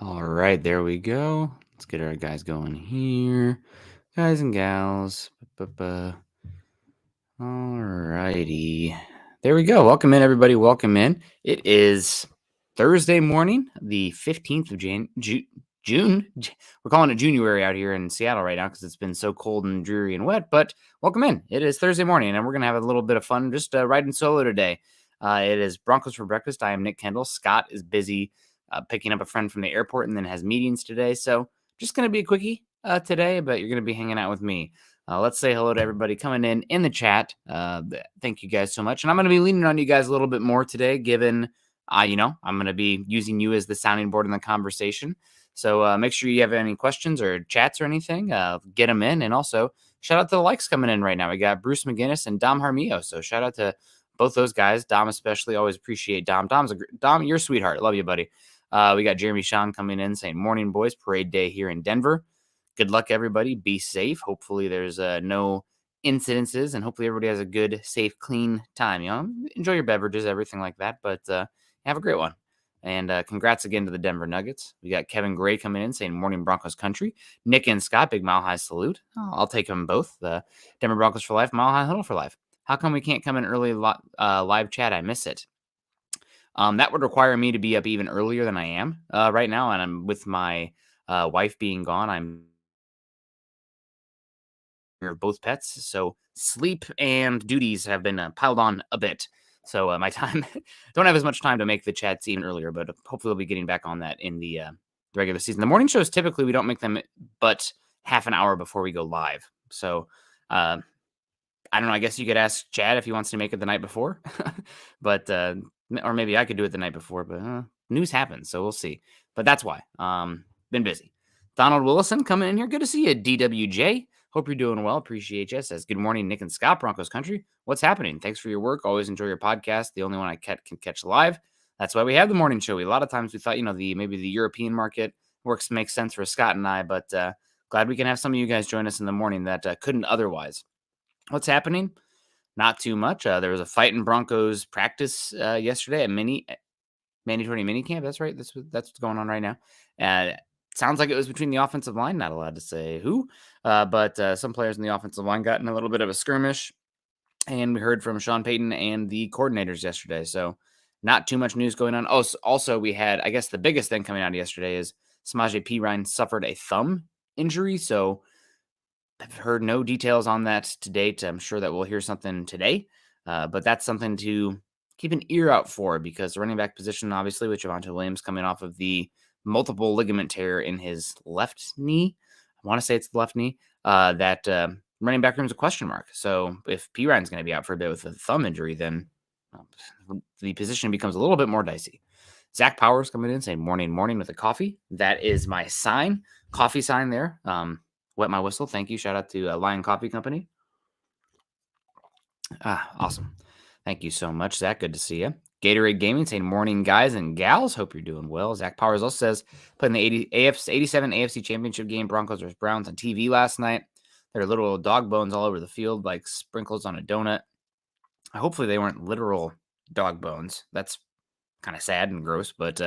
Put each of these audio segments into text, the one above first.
All right, there we go. Let's get our guys going here. Guys and gals. All righty. There we go. Welcome in, everybody. Welcome in. It is Thursday morning, the 15th of June. We're calling it January out here in Seattle right now because it's been so cold and dreary and wet. But welcome in. It is Thursday morning, and we're going to have a little bit of fun just riding solo today. It is Broncos for breakfast. I am Nick Kendell. Scott is busy picking up a friend from the airport and then has meetings today. So just going to be a quickie today, but you're going to be hanging out with me. Let's say hello to everybody coming in the chat. Thank you guys so much. And I'm going to be leaning on you guys a little bit more today, given, I'm going to be using you as the sounding board in the conversation. So make sure you have any questions or chats or anything, get them in. And also, shout out to the likes coming in right now. We got Bruce McGinnis and Dom Harmio. So shout out to both those guys. Dom especially, always appreciate Dom. Dom, you're a sweetheart. Love you, buddy. We got Jeremy Sean coming in saying, morning, boys. Parade day here in Denver. Good luck, everybody. Be safe. Hopefully there's no incidences, and hopefully everybody has a good, safe, clean time. Enjoy your beverages, everything like that, but have a great one. And congrats again to the Denver Nuggets. We got Kevin Gray coming in saying, morning, Broncos country. Nick and Scott, big Mile High salute. I'll take them both. The Denver Broncos for life, Mile High Huddle for life. How come we can't come in early live chat? I miss it. That would require me to be up even earlier than I am right now, and I'm with my wife being gone. I'm of both pets, so sleep and duties have been piled on a bit. So my time don't have as much time to make the chats even earlier, but hopefully we'll be getting back on that in the regular season. The morning shows typically we don't make them but half an hour before we go live. So I don't know. I guess you could ask Chad if he wants to make it the night before, but or maybe I could do it the night before. But news happens, so we'll see. But that's why. Been busy. Donald Willison coming in here. Good to see you, DWJ. Hope you're doing well. Appreciate you. Says, good morning, Nick and Scott, Broncos country. What's happening? Thanks for your work. Always enjoy your podcast. The only one I can catch live. That's why we have the morning show. A lot of times we thought, maybe the European market makes sense for Scott and I, but glad we can have some of you guys join us in the morning that couldn't otherwise. What's happening? Not too much. There was a fight in Broncos practice yesterday at mandatory minicamp. That's right. That's what's going on right now. Sounds like it was between the offensive line. Not allowed to say who, but some players in the offensive line got in a little bit of a skirmish, and we heard from Sean Payton and the coordinators yesterday. So not too much news going on. Oh, also we had, I guess the biggest thing coming out yesterday is Samaje Perine suffered a thumb injury. So I've heard no details on that to date. I'm sure that we'll hear something today, but that's something to keep an ear out for because the running back position, obviously, with Javonte Williams coming off of the multiple ligament tear in his left knee. I want to say it's the left knee. That running back room is a question mark. So if Perine's going to be out for a bit with a thumb injury, then the position becomes a little bit more dicey. Zach Powers coming in saying morning with a coffee. That is my sign, coffee sign there. Wet my whistle. Thank you. Shout out to Lion Coffee Company. Awesome. Thank you so much, Zach. Good to see you. Gatorade Gaming saying morning, guys and gals. Hope you're doing well. Zach Powers also says playing the 87 AFC Championship game, Broncos vs. Browns on TV last night. There are little dog bones all over the field, like sprinkles on a donut. Hopefully they weren't literal dog bones. That's kind of sad and gross, but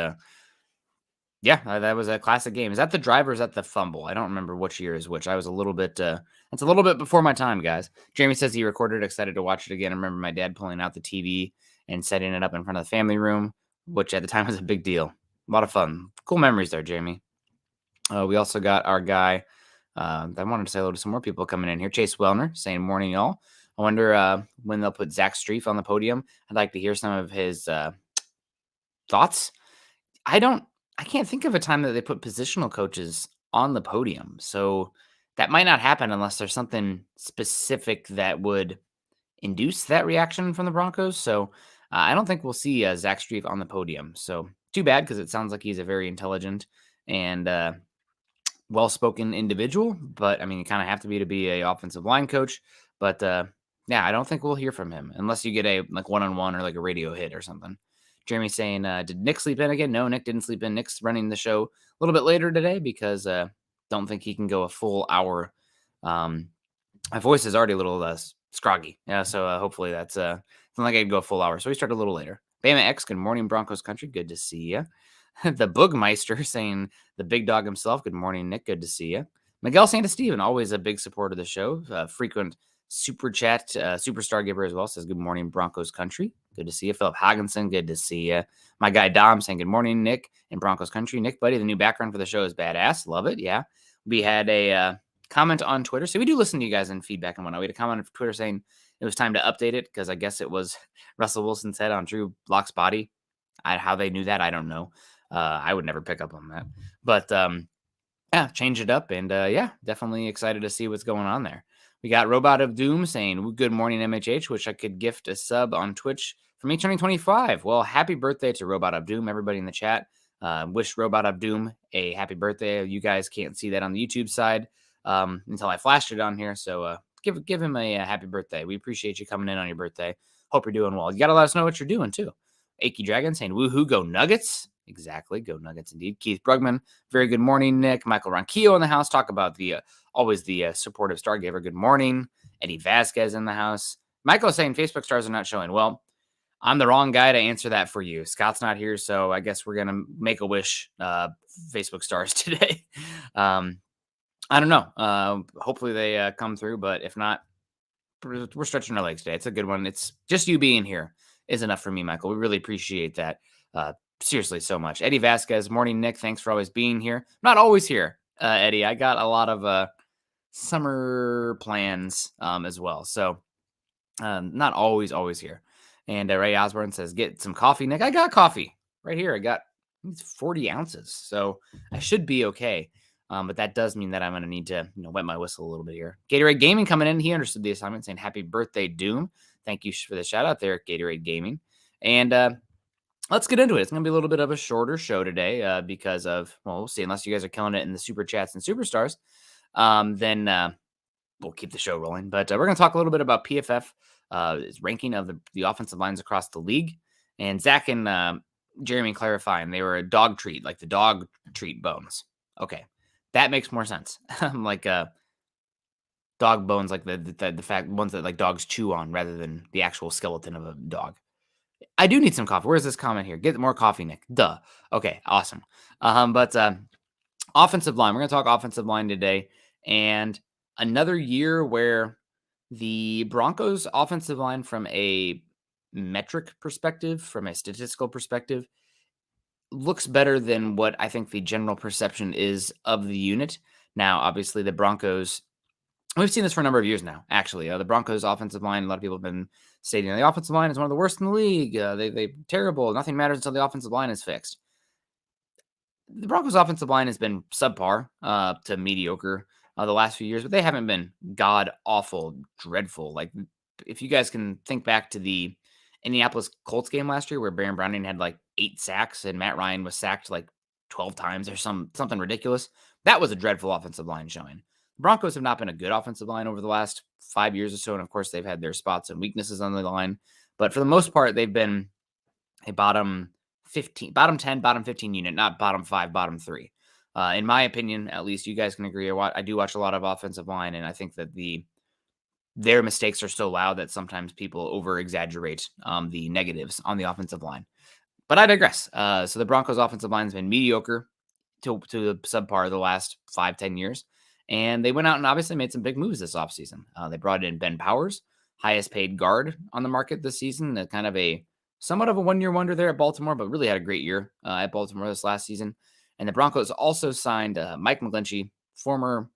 yeah, that was a classic game. Is that the drive or is that the fumble? I don't remember which year is which. I was a little bit, that's a little bit before my time, guys. Jeremy says he recorded, excited to watch it again. I remember my dad pulling out the TV and setting it up in front of the family room, which at the time was a big deal. A lot of fun. Cool memories there, Jeremy. We also got our guy, I wanted to say hello to some more people coming in here. Chase Wellner saying, morning, y'all. I wonder when they'll put Zach Streif on the podium. I'd like to hear some of his thoughts. I can't think of a time that they put positional coaches on the podium. So that might not happen unless there's something specific that would induce that reaction from the Broncos. So I don't think we'll see Zach Streif on the podium. So too bad because it sounds like he's a very intelligent and well-spoken individual. But I mean, you kind of have to be a offensive line coach. But yeah, I don't think we'll hear from him unless you get a like one-on-one or like a radio hit or something. Jeremy saying, did Nick sleep in again? No, Nick didn't sleep in. Nick's running the show a little bit later today because don't think he can go a full hour. My voice is already a little scroggy. Yeah, so hopefully that's something like I could go a full hour. So we start a little later. Bama X, good morning, Broncos country. Good to see you. The Boogmeister saying the big dog himself. Good morning, Nick. Good to see you. Miguel Santasteven, always a big supporter of the show. Frequent super chat, superstar giver as well. Says good morning, Broncos country. Good to see you. Philip Hogginson, good to see you. My guy Dom saying good morning, Nick, in Broncos country. Nick, buddy, the new background for the show is badass. Love it. Yeah. We had a comment on Twitter. So we do listen to you guys and feedback and whatnot. We had a comment on Twitter saying it was time to update it because I guess it was Russell Wilson's head on Drew Lock's body. How they knew that, I don't know. I would never pick up on that. But yeah, change it up. And yeah, definitely excited to see what's going on there. We got Robot of Doom saying, good morning, MHH. Wish I could gift a sub on Twitch for me turning 25. Well, happy birthday to Robot of Doom, everybody in the chat. Wish Robot of Doom a happy birthday. You guys can't see that on the YouTube side until I flashed it on here. So give him a happy birthday. We appreciate you coming in on your birthday. Hope you're doing well. You got to let us know what you're doing, too. Achy Dragon saying, woohoo, go Nuggets. Exactly. Go Nuggets indeed. Keith Brugman. Very good morning, Nick. Michael Ronquillo in the house. Talk about the always the supportive Stargaver. Good morning. Eddie Vasquez in the house. Michael saying Facebook stars are not showing. Well, I'm the wrong guy to answer that for you. Scott's not here, so I guess we're going to make a wish Facebook stars today. I don't know. Hopefully they come through, but if not, we're stretching our legs today. It's a good one. It's just you being here is enough for me, Michael. We really appreciate that. Seriously, so much. Eddie Vasquez, morning, Nick. Thanks for always being here. Not always here, Eddie. I got a lot of summer plans as well. So not always here. And Ray Osborne says, get some coffee, Nick. I got coffee right here. I got 40 ounces. So I should be okay. But that does mean that I'm going to need to wet my whistle a little bit here. Gatorade Gaming coming in. He understood the assignment saying happy birthday, Doom. Thank you for the shout out there, Gatorade Gaming. And let's get into it. It's going to be a little bit of a shorter show today because of, well, we'll see. Unless you guys are killing it in the super chats and superstars, then we'll keep the show rolling. But we're going to talk a little bit about PFF ranking of the offensive lines across the league. And Zach and Jeremy clarifying they were a dog treat, like the dog treat bones. Okay, that makes more sense. Like dog bones, like the fact ones that like dogs chew on rather than the actual skeleton of a dog. I do need some coffee. Where's this comment here? Get more coffee, Nick. Duh. Okay, awesome. But offensive line. We're going to talk offensive line today. And another year where the Broncos offensive line from a metric perspective, from a statistical perspective, looks better than what I think the general perception is of the unit. Now, obviously, the Broncos, we've seen this for a number of years now, actually. The Broncos offensive line, a lot of people have been stating the offensive line is one of the worst in the league. They're terrible. Nothing matters until the offensive line is fixed. The Broncos offensive line has been subpar to mediocre the last few years, but they haven't been god-awful, dreadful. Like, if you guys can think back to the Indianapolis Colts game last year where Baron Browning had like 8 sacks and Matt Ryan was sacked like 12 times or something ridiculous, that was a dreadful offensive line showing. The Broncos have not been a good offensive line over the last 5 years or so, and of course they've had their spots and weaknesses on the line, but for the most part they've been a bottom 10, bottom 15 unit, not bottom 5, bottom 3. In my opinion, at least, you guys can agree. I do watch a lot of offensive line, and I think that their mistakes are so loud that sometimes people over-exaggerate the negatives on the offensive line. But I digress. So the Broncos offensive line has been mediocre to the subpar the last 5-10 years. And they went out and obviously made some big moves this offseason. They brought in Ben Powers, highest paid guard on the market this season. Kind of somewhat of a one-year wonder there at Baltimore, but really had a great year at Baltimore this last season. And the Broncos also signed Mike McGlinchey, former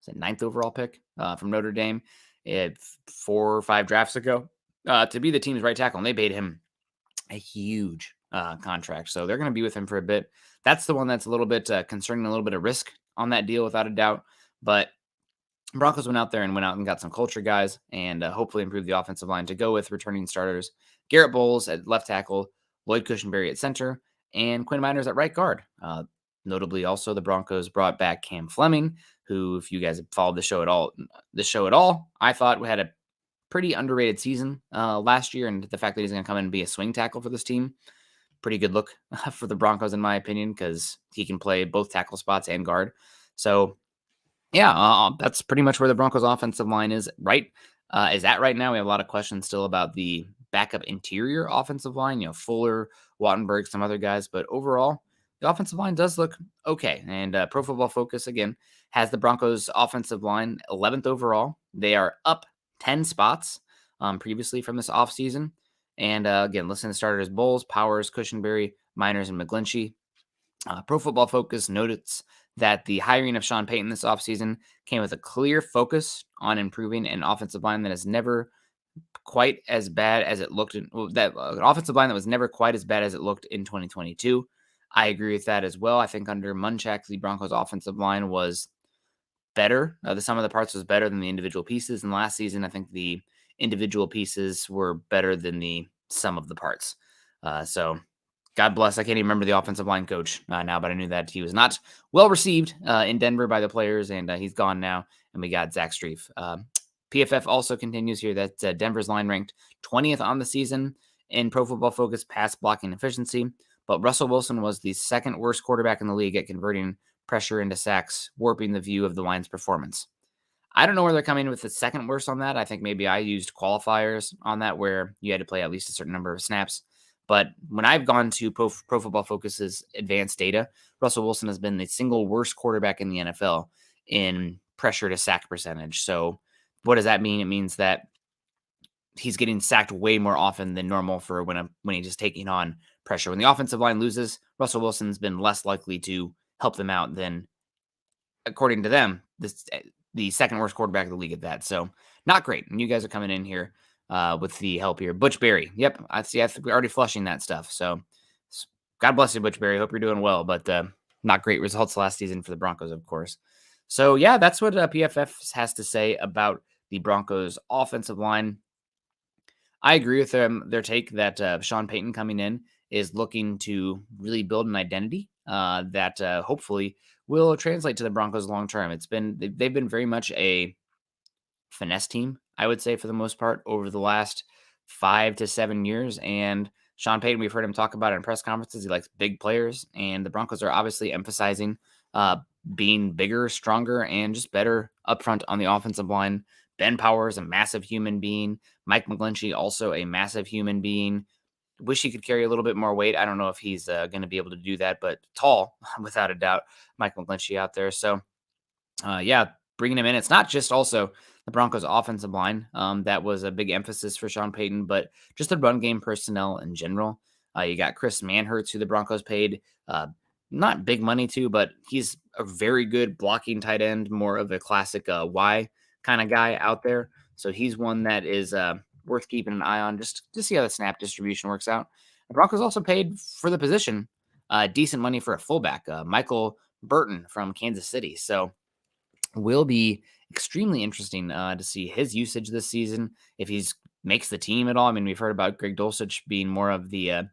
9th overall pick from Notre Dame 4 or 5 drafts ago to be the team's right tackle. And they paid him a huge contract. So they're going to be with him for a bit. That's the one that's a little bit concerning, a little bit of risk on that deal without a doubt. But Broncos went out and got some culture guys and hopefully improved the offensive line to go with returning starters. Garrett Bowles at left tackle, Lloyd Cushenberry at center, and Quinn Miners at right guard. Notably, also, the Broncos brought back Cam Fleming, who, if you guys have followed the show at all, I thought had a pretty underrated season last year. And the fact that he's going to come in and be a swing tackle for this team, pretty good look for the Broncos, in my opinion, because he can play both tackle spots and guard. So, yeah, that's pretty much where the Broncos offensive line is at right now. We have a lot of questions still about the backup interior offensive line, Fuller, Wattenberg, some other guys. But overall, the offensive line does look okay. And Pro Football Focus, again, has the Broncos' offensive line 11th overall. They are up 10 spots previously from this offseason. And again, listen to starters Bowles, Powers, Cushenberry, Miners, and McGlinchey. Pro Football Focus notes that the hiring of Sean Payton this offseason came with a clear focus on improving an offensive line that has never quite as bad as it looked an offensive line that was never quite as bad as it looked in 2022. I agree with that as well. I think under Munchak, the Broncos offensive line was better. The sum of the parts was better than the individual pieces. And last season, I think the individual pieces were better than the sum of the parts. So God bless. I can't even remember the offensive line coach now, but I knew that he was not well received in Denver by the players, and he's gone now. And we got Zach Strief. PFF also continues here that Denver's line ranked 20th on the season in Pro Football Focus pass blocking efficiency, but Russell Wilson was the second worst quarterback in the league at converting pressure into sacks, warping the view of the line's performance. I don't know where they're coming with the second worst on that. I think maybe I used qualifiers on that where you had to play at least a certain number of snaps. But when I've gone to Pro Football Focus's advanced data, Russell Wilson has been the single worst quarterback in the NFL in pressure to sack percentage. So what does that mean? It means that he's getting sacked way more often than normal for when he's just taking on pressure. When the offensive line loses, Russell Wilson's been less likely to help them out than, according to them, the second worst quarterback of the league at that. So not great. And you guys are coming in here with the help here. Butch Berry. Yep. I see. I think we're already flushing that stuff. So God bless you, Butch Berry. Hope you're doing well, but not great results last season for the Broncos, of course. So yeah, that's what PFF has to say about the Broncos offensive line. I agree with their take that Sean Payton coming in is looking to really build an identity that hopefully will translate to the Broncos long term. They've been very much a finesse team, I would say, for the most part over the last 5 to 7 years. And Sean Payton, we've heard him talk about it in press conferences. He likes big players, and the Broncos are obviously emphasizing being bigger, stronger, and just better up front on the offensive line. Ben Powers, a massive human being. Mike McGlinchey, also a massive human being. Wish he could carry a little bit more weight. I don't know if he's going to be able to do that, but tall, without a doubt, Mike McGlinchey out there. So, yeah, bringing him in. It's not just also the Broncos offensive line. That was a big emphasis for Sean Payton, but just the run game personnel in general. You got Chris Manhertz, who the Broncos paid not big money to, but he's a very good blocking tight end, more of a classic Y kind of guy out there. So he's one that is worth keeping an eye on just to see how the snap distribution works out. The Broncos also paid for the position decent money for a fullback, Michael Burton from Kansas City. So will be extremely interesting to see his usage this season, if he's makes the team at all. I mean, we've heard about Greg Dulcich being more of the,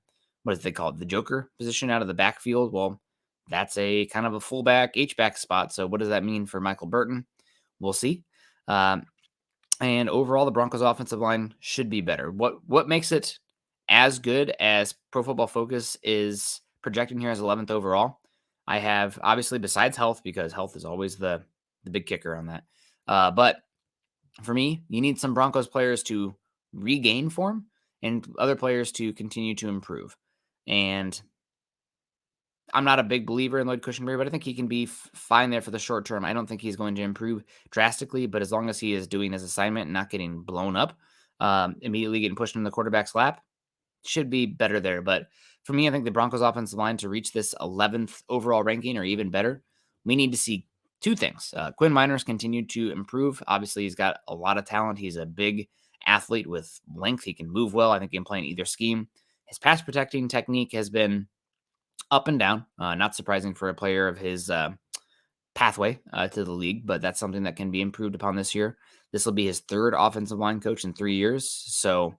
what is they call it, the Joker position out of the backfield. Well, that's a kind of a fullback, H-back spot. So what does that mean for Michael Burton? We'll see. And overall, the Broncos offensive line should be better. What makes it as good as Pro Football Focus is projecting here as 11th overall? I have, obviously, besides health, because health is always the big kicker on that. But for me, you need some Broncos players to regain form and other players to continue to improve. And I'm not a big believer in Lloyd Cushenberry, but I think he can be fine there for the short term. I don't think he's going to improve drastically, but as long as he is doing his assignment and not getting blown up, immediately getting pushed in the quarterback's lap, should be better there. But for me, I think the Broncos offensive line to reach this 11th overall ranking or even better, we need to see two things. Quinn Miners continued to improve. Obviously, he's got a lot of talent. He's a big athlete with length. He can move well. I think he can play in either scheme. His pass protecting technique has been up and down. Not surprising for a player of his pathway to the league, but that's something that can be improved upon this year. This will be his third offensive line coach in 3 years. So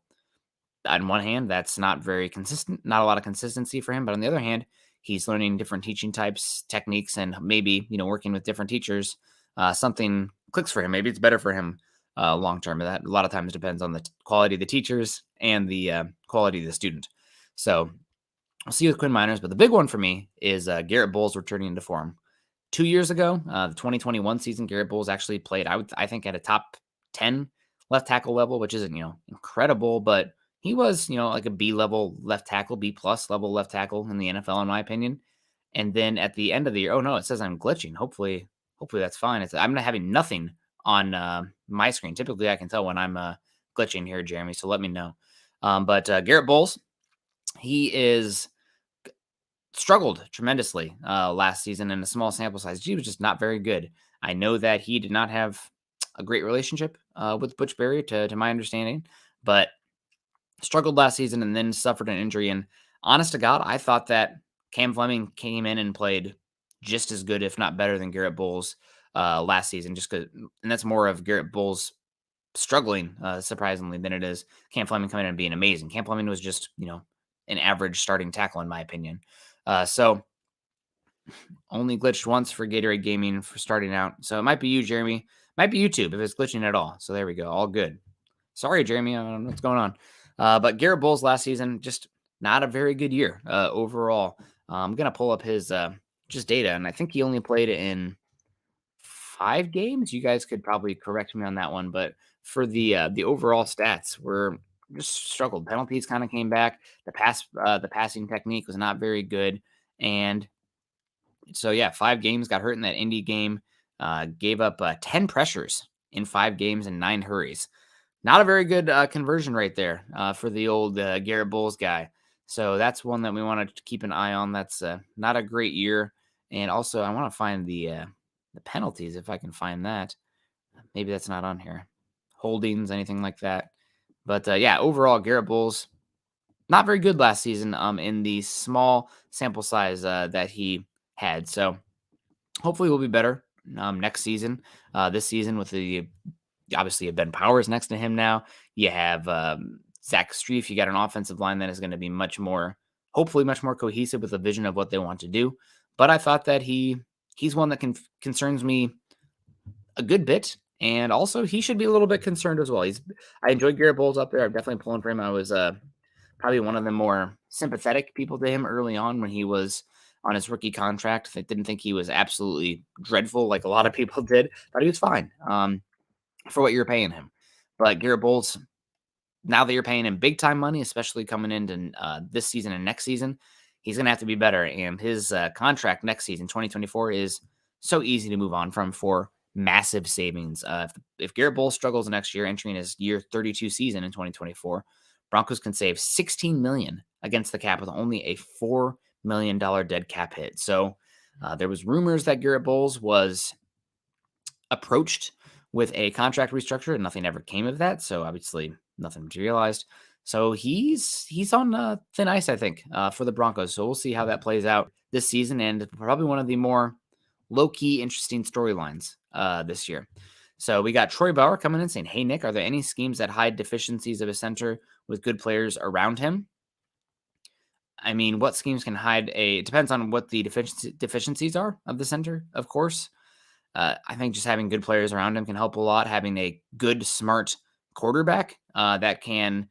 on one hand, that's not very consistent, not a lot of consistency for him. But on the other hand, he's learning different teaching types, techniques, and maybe, working with different teachers, something clicks for him. Maybe it's better for him long term. That a lot of times depends on the quality of the teachers and the quality of the student. So I'll see you with Quinn Miners. But the big one for me is Garrett Bowles returning into form. 2 years ago, the 2021 season, Garrett Bowles actually played, I think, at a top 10 left tackle level, which isn't, incredible, but he was, like a B level left tackle, B plus level left tackle in the NFL, in my opinion. And then at the end of the year, oh no, it says I'm glitching. Hopefully that's fine. I'm not having nothing on my screen. Typically, I can tell when I'm glitching here, Jeremy. So let me know. But Garrett Bowles, he is struggled tremendously last season in a small sample size. He was just not very good. I know that he did not have a great relationship with Butch Berry, to my understanding, but struggled last season and then suffered an injury. And honest to God, I thought that Cam Fleming came in and played just as good, if not better, than Garrett Bowles last season. Just because, and that's more of Garrett Bowles struggling, surprisingly, than it is Cam Fleming coming in and being amazing. Cam Fleming was just, an average starting tackle, in my opinion. So only glitched once for Gatorade Gaming for starting out. So it might be you, Jeremy. Might be YouTube if it's glitching at all. So there we go. All good. Sorry, Jeremy. I don't know what's going on. But Garrett Bowles last season, just not a very good year overall. I'm going to pull up his just data, and I think he only played in 5 games. You guys could probably correct me on that one, but for the overall stats, were just struggled. Penalties kind of came back. The passing technique was not very good, and so yeah, 5 games, got hurt in that Indy game, gave up 10 pressures in 5 games and 9 hurries. Not a very good conversion rate there for the old Garrett Bowles guy. So that's one that we want to keep an eye on. That's not a great year. And also, I want to find the penalties if I can find that. Maybe that's not on here. Holdings, anything like that. But yeah, overall, Garrett Bowles not very good last season. In the small sample size that he had. So hopefully, we'll be better next season. This season with the obviously you have Ben Powers next to him now. You have Zach Strief. You got an offensive line that is going to be hopefully much more cohesive with the vision of what they want to do. But I thought that he's one that concerns me a good bit. And also, he should be a little bit concerned as well. I enjoyed Garrett Bowles up there. I'm definitely pulling for him. I was probably one of the more sympathetic people to him early on when he was on his rookie contract. I didn't think he was absolutely dreadful like a lot of people did. Thought he was fine. For what you're paying him. But Garrett Bowles, now that you're paying him big time money, especially coming into this season and next season, he's going to have to be better. And his contract next season, 2024, is so easy to move on from for massive savings. If Garrett Bowles struggles next year, entering his year 32 season in 2024, Broncos can save $16 million against the cap with only a $4 million dead cap hit. So there was rumors that Garrett Bowles was approached with a contract restructure, and nothing ever came of that. So obviously nothing materialized. So he's on thin ice, I think, for the Broncos. So we'll see how that plays out this season, and probably one of the more low-key interesting storylines this year. So we got Troy Bauer coming in saying, "Hey Nick, are there any schemes that hide deficiencies of a center with good players around him?" I mean, what schemes can hide it depends on what the deficiencies are of the center, of course. I think just having good players around him can help a lot. Having a good, smart quarterback that can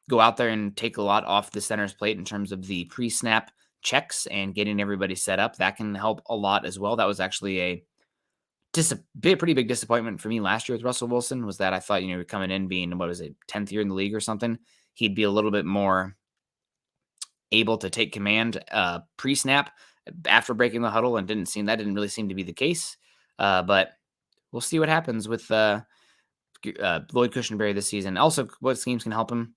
go out there and take a lot off the center's plate in terms of the pre-snap checks and getting everybody set up, that can help a lot as well. That was actually a pretty big disappointment for me last year with Russell Wilson, was that I thought, coming in being, 10th year in the league or something, he'd be a little bit more able to take command pre-snap after breaking the huddle, and didn't really seem to be the case. But we'll see what happens with Lloyd Cushenberry this season. Also, what schemes can help him?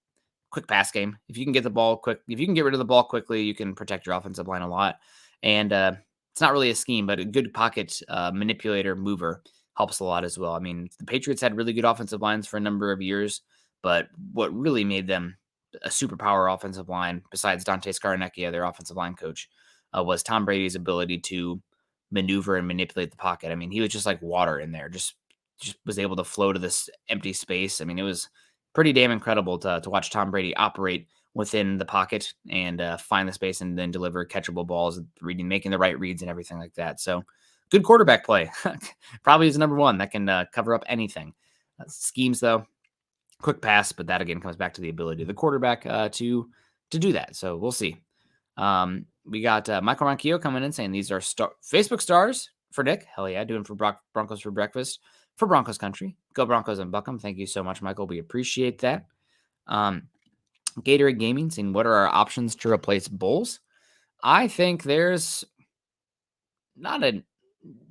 Quick pass game. If you can get the ball quick, if you can get rid of the ball quickly, you can protect your offensive line a lot. And it's not really a scheme, but a good pocket manipulator mover helps a lot as well. I mean, the Patriots had really good offensive lines for a number of years, but what really made them a superpower offensive line, besides Dante Scarnecchia, their offensive line coach, was Tom Brady's ability to maneuver and manipulate the pocket. I mean, he was just like water in there, just was able to flow to this empty space. I mean, it was pretty damn incredible to watch Tom Brady operate within the pocket and find the space and then deliver catchable balls, making the right reads and everything like that. So good quarterback play. Probably is number one that can cover up anything. Schemes, though, quick pass, but that again comes back to the ability of the quarterback to do that. So we'll see. We got Michael Ronquillo coming in saying these are Facebook stars for Nick. Hell yeah, doing for Broncos for breakfast for Broncos country. Go Broncos and Buckham. Thank you so much, Michael. We appreciate that. Gatorade Gaming saying, what are our options to replace Bowles? I think there's not a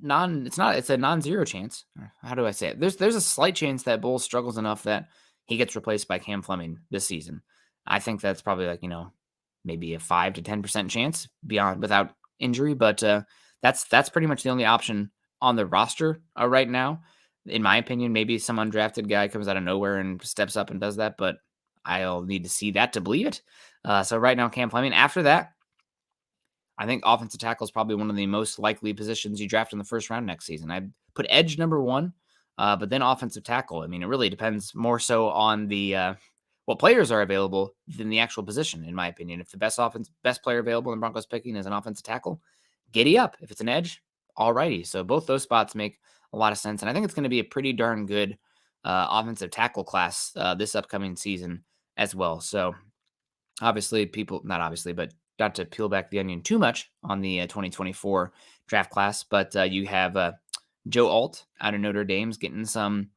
it's a non-zero chance. Or how do I say it? There's a slight chance that Bowles struggles enough that he gets replaced by Cam Fleming this season. I think that's probably like, maybe a 5 to 10% chance beyond without injury, but that's pretty much the only option on the roster right now. In my opinion, maybe some undrafted guy comes out of nowhere and steps up and does that, but I'll need to see that to believe it. So right now, Cam Fleming. After that, I think offensive tackle is probably one of the most likely positions you draft in the first round next season. I put edge number one, but then offensive tackle. I mean, it really depends more so on the what players are available than the actual position, in my opinion. If the best player available in Broncos picking is an offensive tackle, giddy up. If it's an edge, alrighty. So both those spots make a lot of sense, and I think it's going to be a pretty darn good offensive tackle class this upcoming season as well. So obviously, not obviously, but not to peel back the onion too much on the 2024 draft class, but you have Joe Alt out of Notre Dame's getting some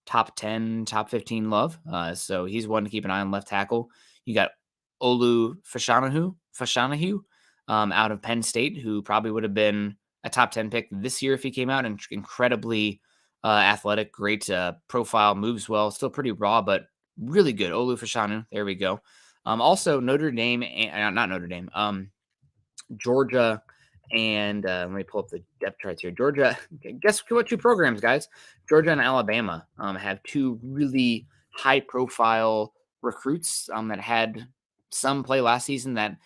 top 10, top 15 love. So he's one to keep an eye on left tackle. You got Olu Fashanahu out of Penn State, who probably would have been a top 10 pick this year if he came out, and incredibly athletic, great profile, moves well, still pretty raw, but really good. Olu Fashanu, there we go. Also Notre Dame, not Notre Dame, Georgia, and let me pull up the depth charts here. Georgia, guess what two programs, guys? Georgia and Alabama have two really high-profile recruits that had some play last season that,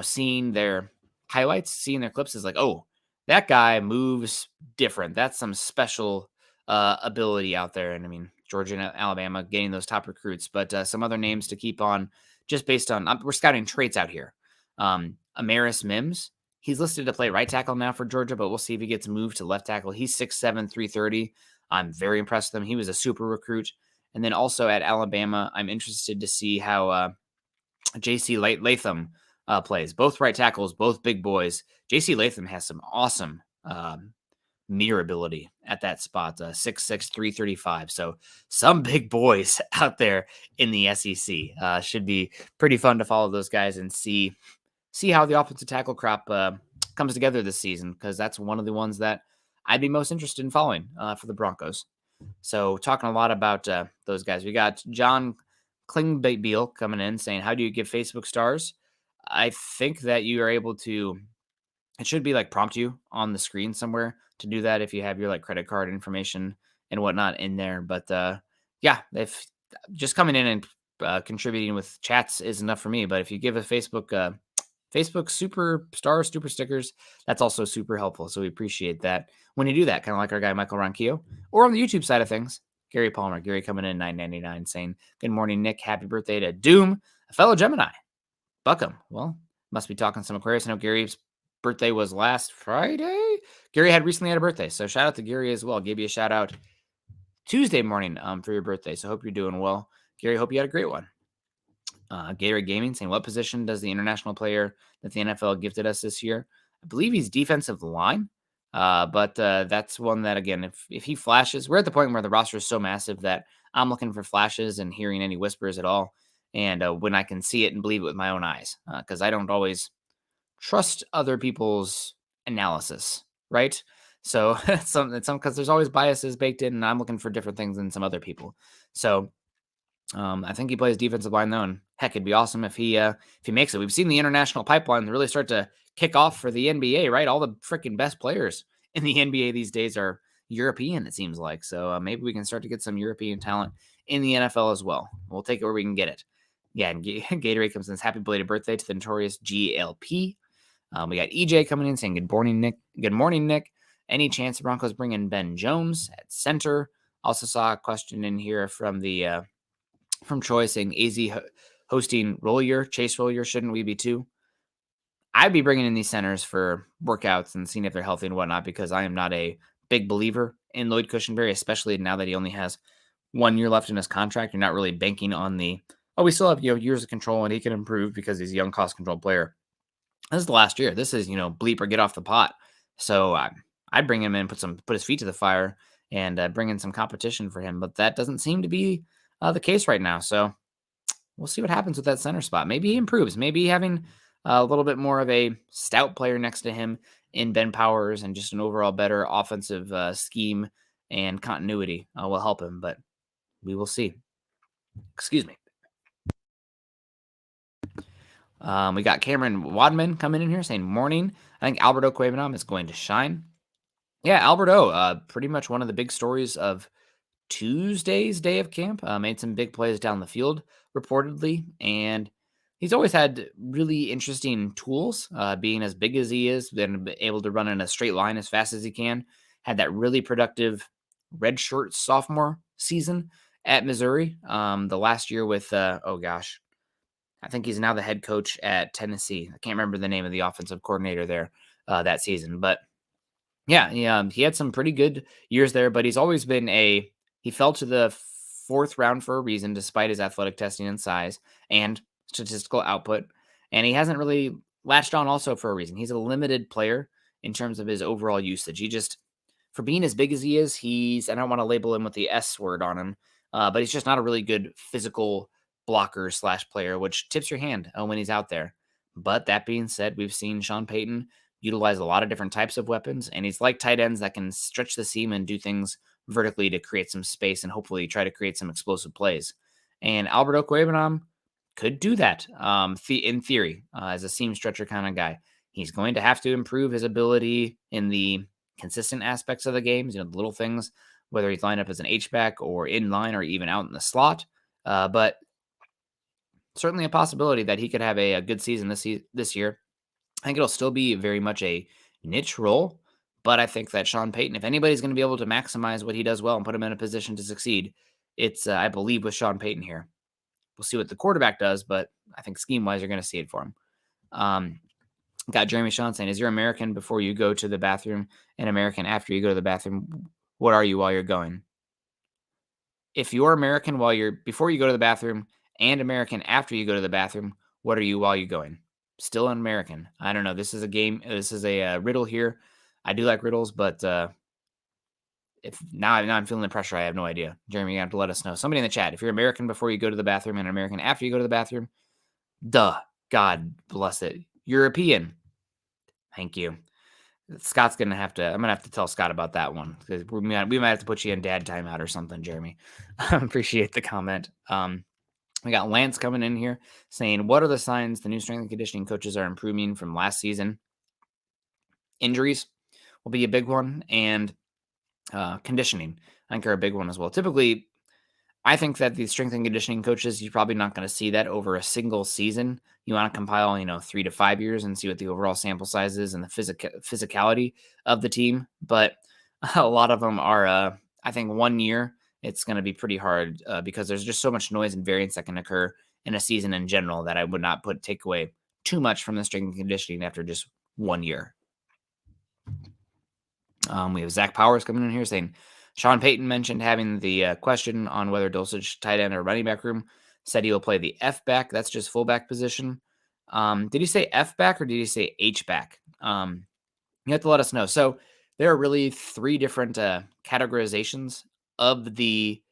seeing their highlights, seeing their clips is like, oh, that guy moves different. That's some special ability out there. And I mean, Georgia and Alabama getting those top recruits, but some other names to keep on just based on, we're scouting traits out here. Amaris Mims, he's listed to play right tackle now for Georgia, but we'll see if he gets moved to left tackle. He's 6'7", 330. I'm very impressed with him. He was a super recruit. And then also at Alabama, I'm interested to see how J.C. Latham plays. Both right tackles, both big boys. J.C. Latham has some awesome mirror ability at that spot, 6'6", 335. So some big boys out there in the SEC. Should be pretty fun to follow those guys and see how the offensive tackle crop comes together this season, because that's one of the ones that I'd be most interested in following for the Broncos. So talking a lot about those guys. We got John Klingbeil coming in saying, how do you give Facebook stars? I think that you are able to, it should be like prompt you on the screen somewhere to do that if you have your like credit card information and whatnot in there. But yeah, if just coming in and contributing with chats is enough for me. But if you give a Facebook super stickers, that's also super helpful. So we appreciate that when you do that, kind of like our guy Michael Ronquillo. Or on the YouTube side of things, Gary Palmer. Gary coming in $9.99 saying, good morning, Nick. Happy birthday to Doom, a fellow Gemini. Buckham. Well, must be talking some Aquarius. I know Gary's birthday was last Friday. Gary recently had a birthday, so shout out to Gary as well. Gave you a shout out Tuesday morning for your birthday, so hope you're doing well. Gary, hope you had a great one. Gatorade Gaming saying, what position does the international player that the NFL gifted us this year? I believe he's defensive line, but that's one that, again, if he flashes, we're at the point where the roster is so massive that I'm looking for flashes and hearing any whispers at all, and when I can see it and believe it with my own eyes, because I don't always trust other people's analysis, right? So because there's always biases baked in, and I'm looking for different things than some other people. So I think he plays defensive line though, and heck, it'd be awesome if he makes it. We've seen the international pipeline really start to kick off for the NBA, right? All the freaking best players in the NBA these days are European, it seems like. So maybe we can start to get some European talent in the NFL as well. We'll take it where we can get it. Yeah, and Gatorade comes in. Happy belated birthday to the notorious GLP. We got EJ coming in saying, good morning, Nick. Good morning, Nick. Any chance the Broncos bring in Ben Jones at center? Also saw a question in here from the from Troy saying, AZ hosting Chase Rollier, shouldn't we be too? I'd be bringing in these centers for workouts and seeing if they're healthy and whatnot, because I am not a big believer in Lloyd Cushenberry, especially now that he only has 1 year left in his contract. You're not really banking on we still have years of control and he can improve because he's a young cost control player. This is the last year. This is bleep or get off the pot. So I'd bring him in, put his feet to the fire, and bring in some competition for him. But that doesn't seem to be the case right now. So we'll see what happens with that center spot. Maybe he improves. Maybe having a little bit more of a stout player next to him in Ben Powers and just an overall better offensive scheme and continuity will help him. But we will see. Excuse me. We got Cameron Wadman coming in here saying, morning. I think Alberto Cuevanam is going to shine. Yeah, Alberto, pretty much one of the big stories of Tuesday's day of camp. Made some big plays down the field, reportedly. And he's always had really interesting tools, being as big as he is, then able to run in a straight line as fast as he can. Had that really productive redshirt sophomore season at Missouri. The last year with, I think he's now the head coach at Tennessee. I can't remember the name of the offensive coordinator there that season. But yeah, he had some pretty good years there, but he's always been he fell to the fourth round for a reason, despite his athletic testing and size and statistical output. And he hasn't really latched on also for a reason. He's a limited player in terms of his overall usage. He just, for being as big as he is, I don't want to label him with the S word on him, but he's just not a really good physical blocker / player, which tips your hand when he's out there. But that being said, we've seen Sean Payton utilize a lot of different types of weapons, and he's like tight ends that can stretch the seam and do things vertically to create some space and hopefully try to create some explosive plays. And Alberto Cuevanam could do that in theory as a seam stretcher kind of guy. He's going to have to improve his ability in the consistent aspects of the games, the little things, whether he's lined up as an H-back or in line or even out in the slot. But certainly a possibility that he could have a good season this year. I think it'll still be very much a niche role, but I think that Sean Payton, if anybody's going to be able to maximize what he does well and put him in a position to succeed, it's, I believe, with Sean Payton here. We'll see what the quarterback does, but I think scheme-wise, you're going to see it for him. Got Jeremy Sean saying, is you're American before you go to the bathroom and American after you go to the bathroom? What are you while you're going? If you're American before you go to the bathroom and American after you go to the bathroom, what are you while you're going? Still an American. I don't know. This is a game. This is a riddle here. I do like riddles, but if now I'm feeling the pressure, I have no idea. Jeremy, you have to let us know. Somebody in the chat. If you're American before you go to the bathroom and American after you go to the bathroom, God bless it. European. Thank you. Scott's I'm gonna have to tell Scott about that one because we might have to put you in dad timeout or something, Jeremy. Appreciate the comment. We got Lance coming in here saying, what are the signs the new strength and conditioning coaches are improving from last season? Injuries will be a big one, and conditioning, I think, are a big one as well. Typically, I think that the strength and conditioning coaches, you're probably not going to see that over a single season. You want to compile, 3 to 5 years and see what the overall sample size is and the physicality of the team. But a lot of them are, I think, 1 year. It's going to be pretty hard because there's just so much noise and variance that can occur in a season in general that I would not take away too much from the strength and conditioning after just 1 year. We have Zach Powers coming in here saying, Sean Payton mentioned having the question on whether Dulcich tight end or running back room. Said he will play the F back. That's just fullback position. Did he say F back or did he say H back? You have to let us know. So there are really 3 different categorizations of the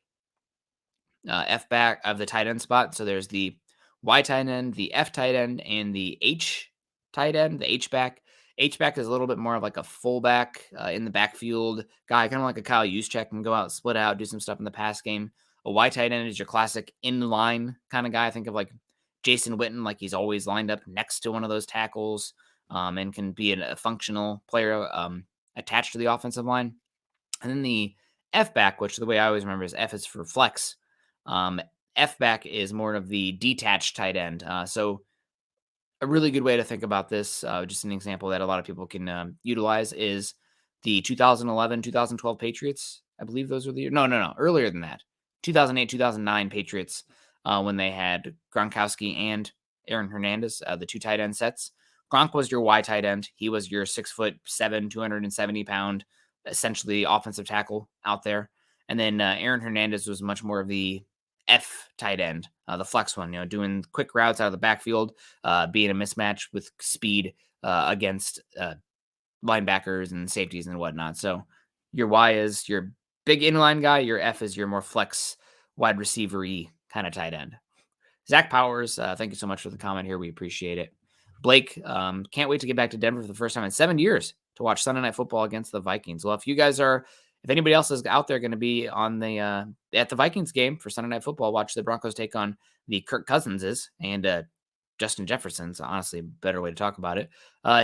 F back of the tight end spot. So there's the Y tight end, the F tight end, and the H tight end, the H back. H-back is a little bit more of like a fullback in the backfield guy, kind of like a Kyle Juszczyk, can go out, split out, do some stuff in the pass game. A Y tight end is your classic in-line kind of guy. I think of like Jason Witten, like he's always lined up next to one of those tackles and can be a functional player attached to the offensive line. And then the F-back, which the way I always remember is F is for flex. F-back is more of the detached tight end. So a really good way to think about this, just an example that a lot of people can utilize, is the 2011, 2012 Patriots. I believe those were the years. No, earlier than that. 2008, 2009 Patriots, when they had Gronkowski and Aaron Hernandez, the 2 tight end sets. Gronk was your Y tight end. He was your 6'7", 270-pound, essentially offensive tackle out there. And then Aaron Hernandez was much more of the F tight end, the flex one, doing quick routes out of the backfield, being a mismatch with speed against linebackers and safeties and whatnot. So your Y is your big inline guy. Your F is your more flex wide receiver-y kind of tight end. Zach Powers, thank you so much for the comment here. We appreciate it. Blake, can't wait to get back to Denver for the first time in 7 years. to watch Sunday Night Football against the Vikings. Well, if anybody else is out there going to be on at the Vikings game for Sunday Night Football, watch the Broncos take on the Kirk Cousinses and Justin Jefferson's honestly a better way to talk about it.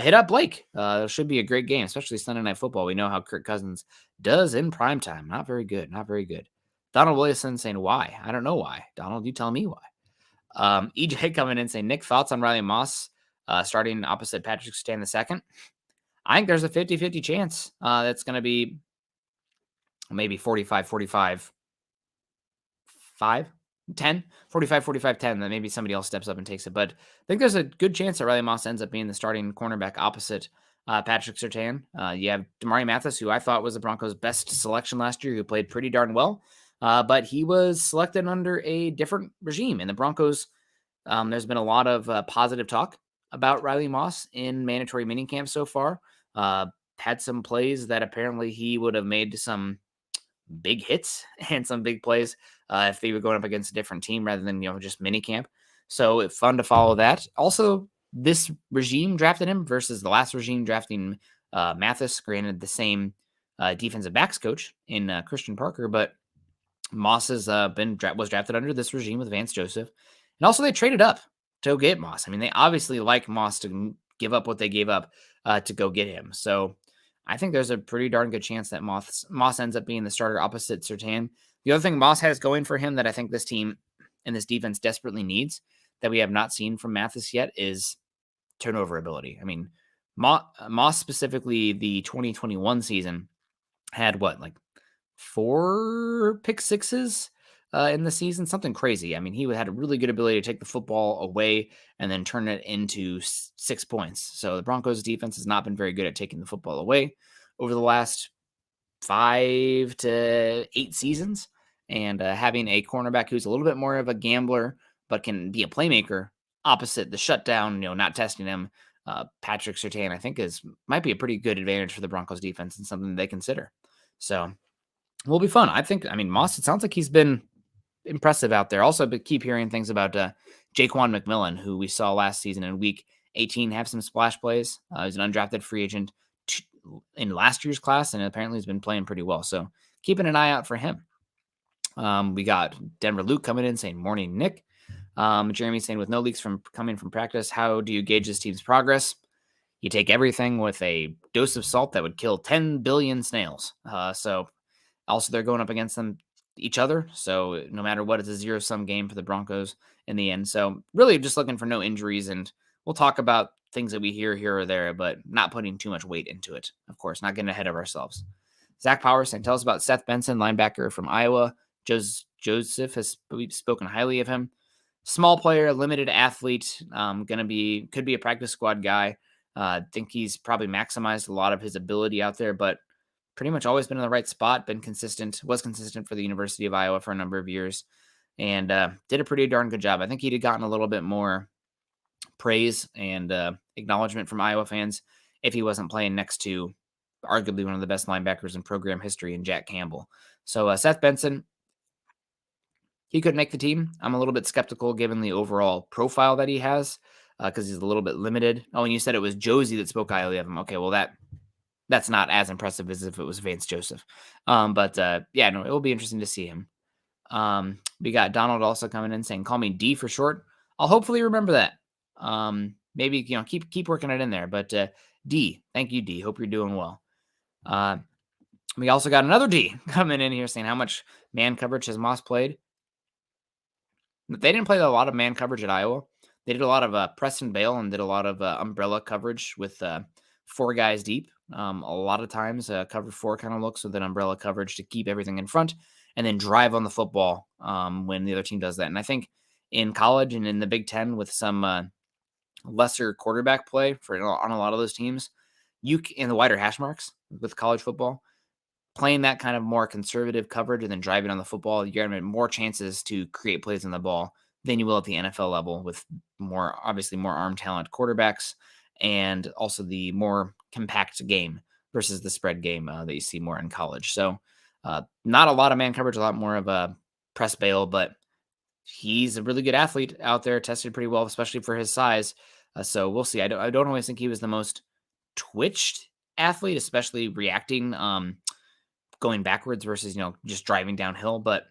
Hit up Blake. It should be a great game, especially Sunday Night Football. We know how Kirk Cousins does in primetime. Not very good. Not very good. Donald Williamson saying why? I don't know why. Donald, you tell me why. EJ coming in saying, Nick, thoughts on Riley Moss starting opposite Patrick Surtain II? I think there's a 50-50 chance that's going to be maybe 45-45, 10, 45-45, 10. Then maybe somebody else steps up and takes it. But I think there's a good chance that Riley Moss ends up being the starting cornerback opposite Patrick Surtain. You have Damari Mathis, who I thought was the Broncos' best selection last year, who played pretty darn well. But he was selected under a different regime. And the Broncos, there's been a lot of positive talk about Riley Moss in mandatory minicamp so far. Had some plays that apparently he would have made some big hits and some big plays if they were going up against a different team rather than, just minicamp. So it's fun to follow that. Also, this regime drafted him versus the last regime drafting Mathis, granted the same defensive backs coach in Christian Parker, but Moss was drafted under this regime with Vance Joseph. And also they traded up to get Moss. I mean, they obviously like Moss to give up what they gave up to go get him. So I think there's a pretty darn good chance that Moss ends up being the starter opposite Surtain. The other thing Moss has going for him that I think this team and this defense desperately needs that we have not seen from Mathis yet is turnover ability. I mean, Moss specifically, the 2021 season had 4 pick sixes in the season, something crazy. I mean, he had a really good ability to take the football away and then turn it into 6 points. So the Broncos defense has not been very good at taking the football away over the last 5 to 8 seasons. And having a cornerback who's a little bit more of a gambler, but can be a playmaker opposite the shutdown, not testing him, Patrick Surtain, I think might be a pretty good advantage for the Broncos defense and something they consider. So will be fun. I mean, Moss, it sounds like he's been impressive out there. Also, but keep hearing things about Jaquan McMillan, who we saw last season in week 18 have some splash plays. He's an undrafted free agent in last year's class, and apparently he's been playing pretty well. So keeping an eye out for him. We got Denver Luke coming in saying, morning, Nick. Jeremy saying, with no leaks coming from practice, how do you gauge this team's progress? You take everything with a dose of salt that would kill 10 billion snails. So also they're going up against each other. So no matter what, it's a zero-sum game for the Broncos in the end. So really just looking for no injuries, and we'll talk about things that we hear here or there, but not putting too much weight into it. Of course, not getting ahead of ourselves. Zach Powers saying, tell us about Seth Benson, linebacker from Iowa. Joseph has spoken highly of him. Small player, limited athlete, could be a practice squad guy. Think he's probably maximized a lot of his ability out there, but pretty much always been in the right spot, was consistent for the University of Iowa for a number of years, and did a pretty darn good job. I think he'd have gotten a little bit more praise and acknowledgement from Iowa fans if he wasn't playing next to arguably one of the best linebackers in program history in Jack Campbell. So Seth Benson, he could make the team. I'm a little bit skeptical given the overall profile that he has because he's a little bit limited. Oh, and you said it was Josie that spoke highly of him. Okay, well, that's not as impressive as if it was Vance Joseph. But it will be interesting to see him. We got Donald also coming in saying, call me D for short. I'll hopefully remember that. Maybe, keep working it in there. But D, thank you, D. Hope you're doing well. We also got another D coming in here saying, how much man coverage has Moss played? They didn't play a lot of man coverage at Iowa. They did a lot of press and bail and did a lot of umbrella coverage with 4 guys deep. A lot of times cover 4 kind of looks with an umbrella coverage to keep everything in front and then drive on the football when the other team does that. And I think in college and in the Big Ten with some lesser quarterback play on a lot of those teams, in the wider hash marks with college football, playing that kind of more conservative coverage and then driving on the football, you're going to have more chances to create plays on the ball than you will at the NFL level with more arm talent quarterbacks and also the more compact game versus the spread game that you see more in college. So not a lot of man coverage, a lot more of a press bail, but he's a really good athlete out there, tested pretty well, especially for his size. So we'll see. I don't always think he was the most twitched athlete, especially reacting, going backwards versus, just driving downhill. But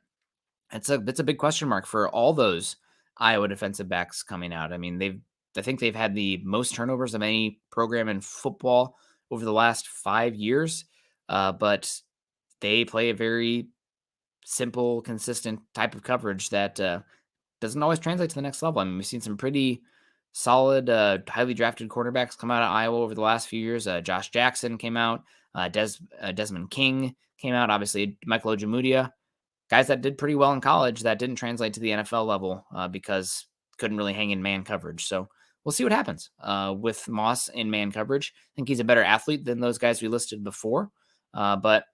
it's a big question mark for all those Iowa defensive backs coming out. I mean, I think they've had the most turnovers of any program in football over the last 5 years. But they play a very simple, consistent type of coverage that doesn't always translate to the next level. I mean, we've seen some pretty solid, highly drafted quarterbacks come out of Iowa over the last few years. Josh Jackson came out. Desmond King came out. Obviously, Michael Ojemudia, guys that did pretty well in college that didn't translate to the NFL level because couldn't really hang in man coverage. So we'll see what happens with Moss in man coverage. I think he's a better athlete than those guys we listed before, but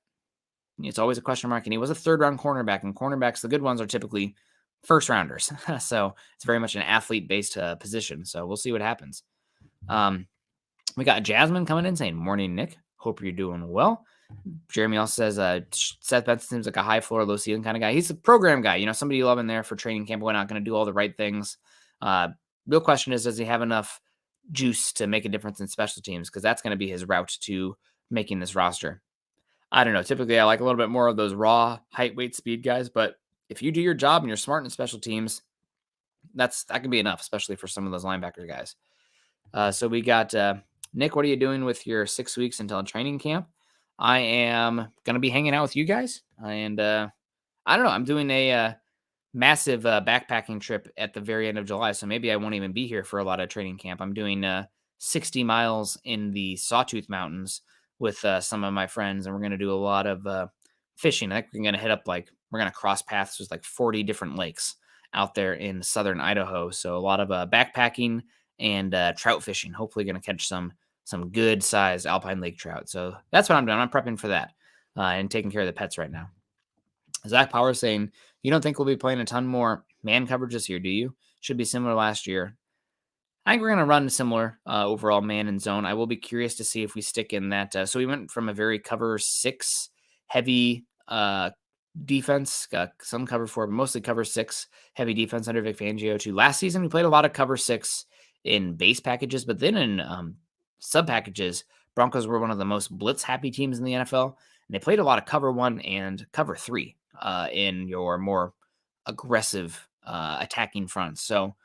it's always a question mark. And he was a third-round cornerback, and cornerbacks, the good ones, are typically first rounders. So it's very much an athlete-based position. So we'll see what happens. We got Jasmine coming in saying, "Morning, Nick. Hope you're doing well." Jeremy also says, Seth Benson seems like a high floor, low ceiling kind of guy. He's a program guy, somebody you love in there for training camp. We're not going to do all the right things. Real question is, does he have enough juice to make a difference in special teams? Because that's going to be his route to making this roster. I don't know. Typically, I like a little bit more of those raw height, weight, speed guys. But if you do your job and you're smart in special teams, that can be enough, especially for some of those linebacker guys. So we got Nick. What are you doing with your 6 weeks until training camp? I am going to be hanging out with you guys. And I don't know. I'm doing a massive backpacking trip at the very end of July. So maybe I won't even be here for a lot of training camp. I'm doing 60 miles in the Sawtooth Mountains with some of my friends. And we're going to do a lot of fishing. I think we're going to hit up we're going to cross paths with 40 different lakes out there in southern Idaho. So a lot of backpacking and trout fishing. Hopefully going to catch some good sized alpine lake trout. So that's what I'm doing. I'm prepping for that and taking care of the pets right now. Zach Power saying, "You don't think we'll be playing a ton more man coverage this year, do you? Should be similar last year." I think we're going to run similar overall man and zone. I will be curious to see if we stick in that. So we went from a very cover 6 heavy defense, some cover 4, but mostly cover 6 heavy defense under Vic Fangio to last season. We played a lot of cover 6 in base packages, but then in sub packages, Broncos were one of the most blitz happy teams in the NFL. And they played a lot of cover 1 and cover 3 in your more aggressive attacking fronts. So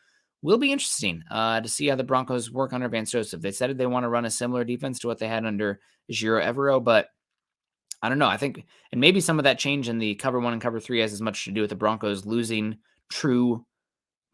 will be interesting to see how the Broncos work under Vance Joseph. They said they want to run a similar defense to what they had under Giro Evero, but I don't know. I think, and maybe some of that change in the cover 1 and cover 3 has as much to do with the Broncos losing true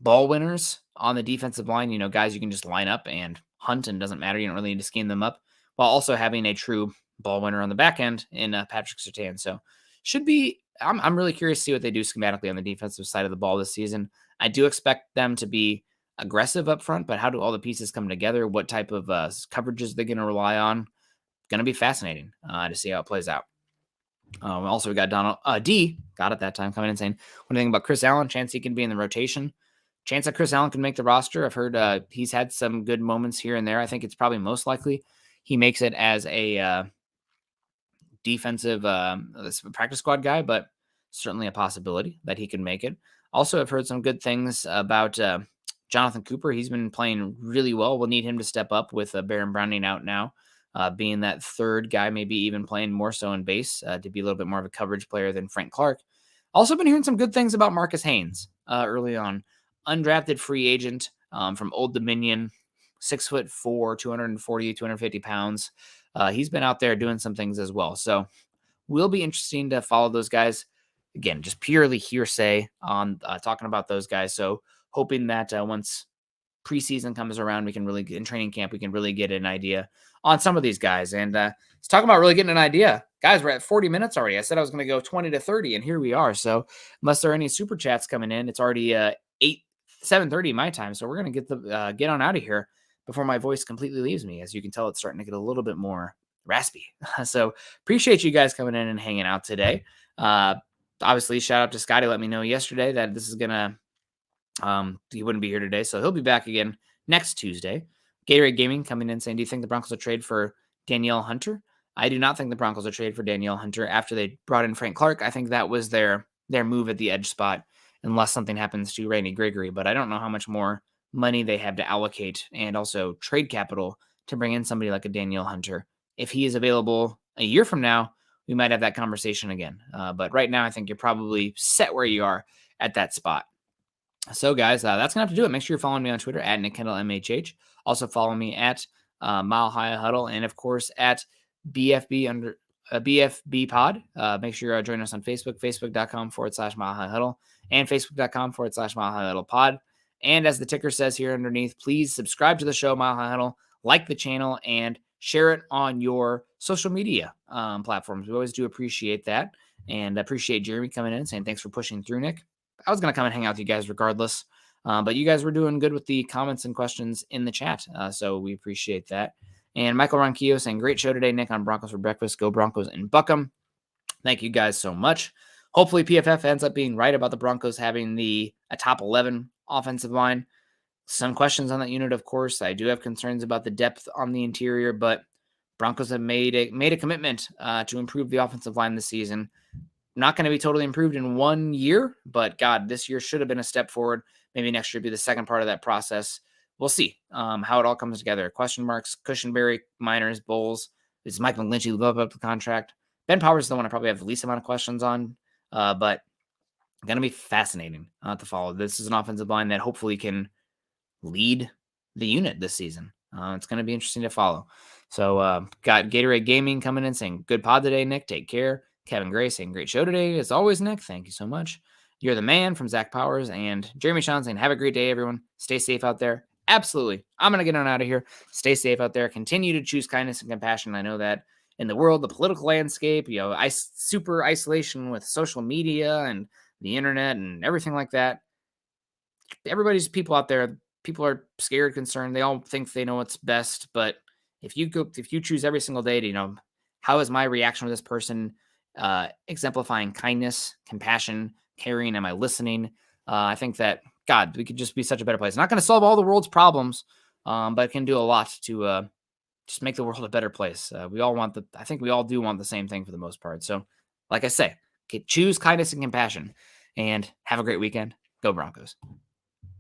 ball winners on the defensive line. Guys you can just line up and hunt and doesn't matter. You don't really need to scheme them up, while also having a true ball winner on the back end in Patrick Surtain. So should be, I'm really curious to see what they do schematically on the defensive side of the ball this season. I do expect them to be aggressive up front, but how do all the pieces come together? What type of coverages they're going to rely on? Going to be fascinating to see how it plays out. Also, we got Donald D. Got it that time coming in saying, "What do you think about Chris Allen? Chance he can be in the rotation." Chance that Chris Allen can make the roster. I've heard he's had some good moments here and there. I think it's probably most likely he makes it as a defensive practice squad guy, but certainly a possibility that he can make it. Also, I've heard some good things about Jonathan Cooper. He's been playing really well. We'll need him to step up with Baron Browning out now, being that third guy, maybe even playing more so in base to be a little bit more of a coverage player than Frank Clark. Also been hearing some good things about Marcus Haynes early on. Undrafted free agent from Old Dominion, 6'4", 240, 250 pounds. He's been out there doing some things as well. So will be interesting to follow those guys. Again, just purely hearsay on talking about those guys. So hoping that once preseason comes around, we can really get in training camp, we can really get an idea on some of these guys. And let's talk about really getting an idea. Guys, we're at 40 minutes already. I said I was going to go 20 to 30, and here we are. So unless there are any super chats coming in, it's already 7:30 my time. So we're going to get on out of here before my voice completely leaves me. As you can tell, it's starting to get a little bit more raspy. So appreciate you guys coming in and hanging out today. Obviously, shout out to Scotty. Let me know yesterday that this is going to, he wouldn't be here today. So he'll be back again next Tuesday. Gatorade Gaming coming in saying, "Do you think the Broncos will trade for Danielle Hunter?" I do not think the Broncos will trade for Danielle Hunter after they brought in Frank Clark. I think that was their move at the edge spot, unless something happens to Randy Gregory. But I don't know how much more money they have to allocate and also trade capital to bring in somebody like a Danielle Hunter if he is available a year from now, we might have that conversation again. But right now, I think you're probably set where you are at that spot. So, guys, that's going to have to do it. Make sure you're following me on Twitter at Nick Kendell MHH. Also, follow me at Mile High Huddle and, of course, at BFB Pod. Make sure you join us on Facebook, facebook.com/Mile High Huddle, and facebook.com/Mile High Huddle Pod. And as the ticker says here underneath, please subscribe to the show, Mile High Huddle, like the channel, and share it on your social media platforms. We always do appreciate that, and appreciate Jeremy coming in and saying thanks for pushing through, Nick. I was going to come and hang out with you guys regardless, but you guys were doing good with the comments and questions in the chat, so we appreciate that. And Michael Ronquillo saying, great show today, Nick, on Broncos for breakfast. Go Broncos and buck 'em. Thank you guys so much. Hopefully PFF ends up being right about the Broncos having a top 11 offensive line. Some questions on that unit, of course. I do have concerns about the depth on the interior, but Broncos have made a commitment to improve the offensive line this season. Not going to be totally improved in 1 year, but God, this year should have been a step forward. Maybe next year be the second part of that process. We'll see how it all comes together. Question marks, Cushenberry, Miners, Bowles. Is Mike McGlinchey live up the contract? Ben Powers is the one I probably have the least amount of questions on, but going to be fascinating to follow. This is an offensive line that hopefully can lead the unit this season. It's going to be interesting to follow. So got Gatorade Gaming coming in saying, good pod today, Nick. Take care. Kevin Gray saying, great show today. As always, Nick, thank you so much. You're the man from Zach Powers. And Jeremy Sean saying, have a great day, everyone. Stay safe out there. Absolutely. I'm going to get on out of here. Stay safe out there. Continue to choose kindness and compassion. I know that in the world, the political landscape, super isolation with social media and the internet and everything like that. Everybody's people out there. People are scared, concerned. They all think they know what's best. But if you choose every single day to, how is my reaction to this person exemplifying kindness, compassion, caring? Am I listening? I think that, God, we could just be such a better place. Not going to solve all the world's problems, but it can do a lot to just make the world a better place. I think we all do want the same thing for the most part. So, like I say, choose kindness and compassion, and have a great weekend. Go Broncos.